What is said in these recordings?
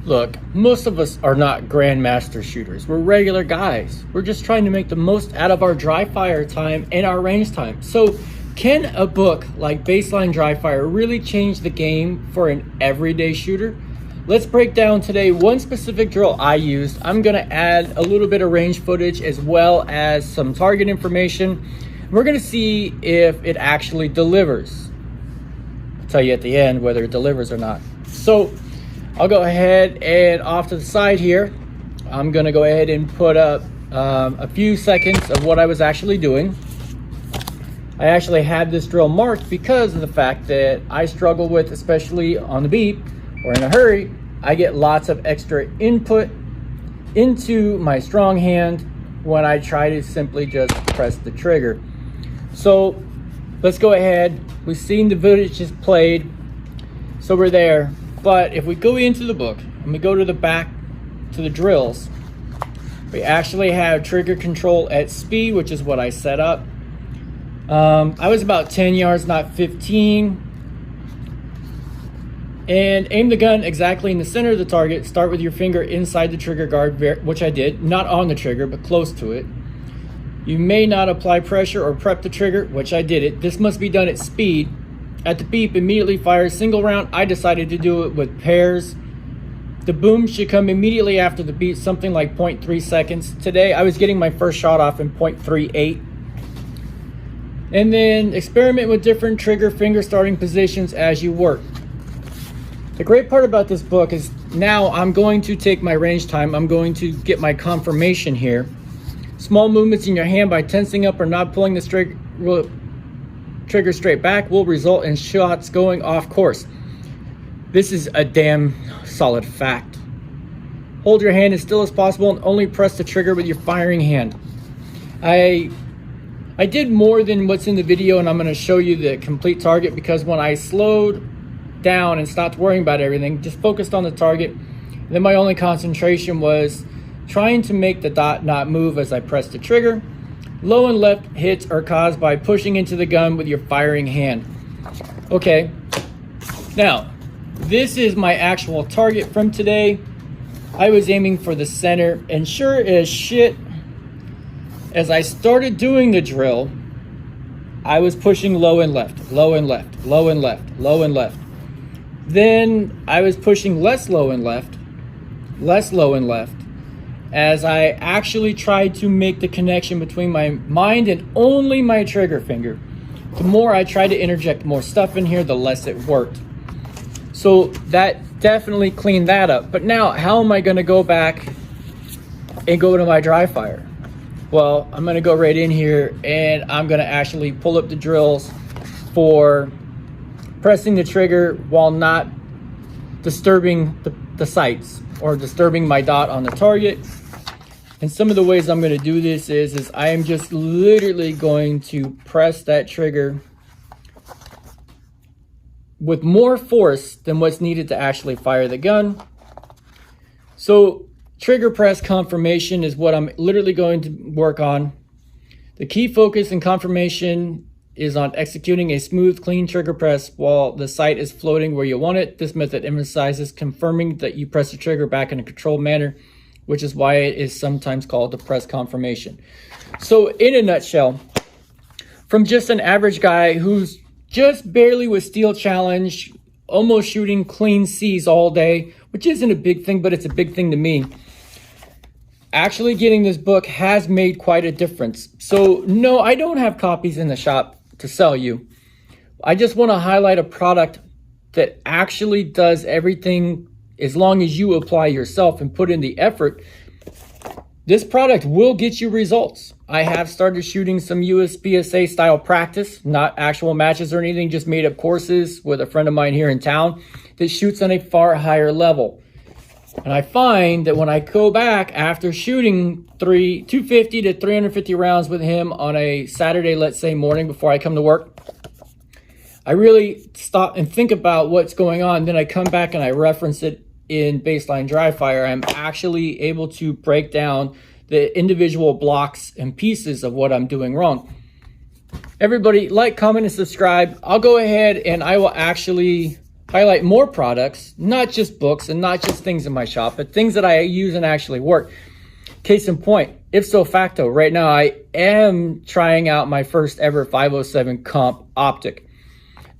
Look, most of us are not grandmaster shooters. We're regular guys. We're just trying to make the most out of our dry fire time and our range time. So can a book like Baseline Dry Fire really change the game for an everyday shooter? Let's break down today one specific drill I used. I'm gonna add a little bit of range footage as well as some target information. We're gonna see if it actually delivers. I'll tell you at the end whether it delivers or not. So I'll go ahead and off to the side here, I'm gonna go ahead and put up a few seconds of what I was actually doing. I actually had this drill marked because of the fact that I struggle with, especially on the beat or in a hurry, I get lots of extra input into my strong hand when I try to simply just press the trigger. So let's go ahead. We've seen the footage is played, so we're there. But if we go into the book and we go to the back to the drills, we actually have trigger control at speed, which is what I set up. I was about 10 yards, not 15. And aim the gun exactly in the center of the target. Start with your finger inside the trigger guard, which I did, not on the trigger, but close to it. You may not apply pressure or prep the trigger, which I did it. This must be done at speed. At the beep, immediately fire a single round. I decided to do it with pairs. The boom should come immediately after the beat, something like 0.3 seconds. Today, I was getting my first shot off in 0.38. And then experiment with different trigger finger starting positions as you work. The great part about this book is now I'm going to take my range time. I'm going to get my confirmation here. Small movements in your hand by tensing up or not pulling the trigger straight back will result in shots going off course. This is a damn solid fact. Hold your hand as still as possible and only press the trigger with your firing hand. I did more than what's in the video, and I'm going to show you the complete target because when I slowed down and stopped worrying about everything, just focused on the target, then my only concentration was trying to make the dot not move as I pressed the trigger. Low and left hits are caused by pushing into the gun with your firing hand. Okay, now this is my actual target from today. I was aiming for the center, and sure as shit, as I started doing the drill, I was pushing low and left, low and left, low and left, low and left. Then I was pushing less low and left, less low and left, as I actually tried to make the connection between my mind and only my trigger finger. The more I tried to interject more stuff in here, the less it worked. So that definitely cleaned that up. But now, how am I gonna go back and go to my dry fire? Well, I'm gonna go right in here and I'm gonna actually pull up the drills for pressing the trigger while not disturbing the sights or disturbing my dot on the target. And some of the ways I'm going to do this is I am just literally going to press that trigger with more force than what's needed to actually fire the gun. So trigger press confirmation is what I'm literally going to work on. The key focus and confirmation is on executing a smooth, clean trigger press while the sight is floating where you want it. This method emphasizes confirming that you press the trigger back in a controlled manner, which is why it is sometimes called the press confirmation. So in a nutshell, from just an average guy who's just barely with steel challenge, almost shooting clean C's all day, which isn't a big thing, but it's a big thing to me. Actually getting this book has made quite a difference. So no, I don't have copies in the shop to sell you. I just want to highlight a product that actually does everything. As long as you apply yourself and put in the effort, this product will get you results. I have started shooting some USPSA style practice, not actual matches or anything, just made up courses with a friend of mine here in town that shoots on a far higher level. And I find that when I go back after shooting 250 to 350 rounds with him on a Saturday, let's say morning before I come to work, I really stop and think about what's going on. Then I come back and I reference it in Baseline Dry Fire. I'm actually able to break down the individual blocks and pieces of what I'm doing wrong. Everybody like, comment, and subscribe. I'll go ahead and I will actually highlight more products, not just books and not just things in my shop, but things that I use and actually work. Case in point, ipso facto, right now I am trying out my first ever 507 comp optic.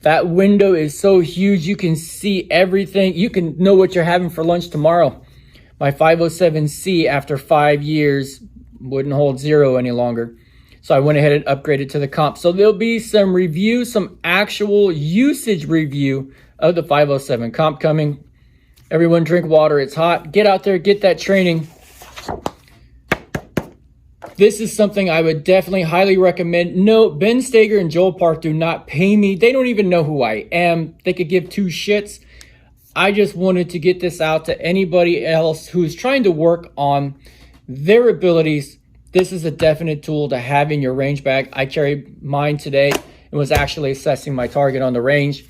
That window is so huge, you can see everything. You can know what you're having for lunch tomorrow. My 507C after 5 years wouldn't hold 0 any longer. So I went ahead and upgraded to the comp. So there'll be some review, some actual usage review of the 507 comp coming. Everyone drink water, it's hot. Get out there, get that training. This is something I would definitely highly recommend. No, Ben Stoeger and Joel Park do not pay me. They don't even know who I am. They could give two shits. I just wanted to get this out to anybody else who's trying to work on their abilities. This is a definite tool to have in your range bag. I carried mine today and was actually assessing my target on the range.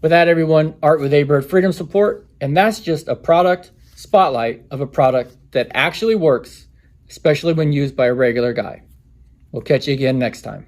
With that, everyone, Art with A Bird Freedom Support. And that's just a product spotlight of a product that actually works, especially when used by a regular guy. We'll catch you again next time.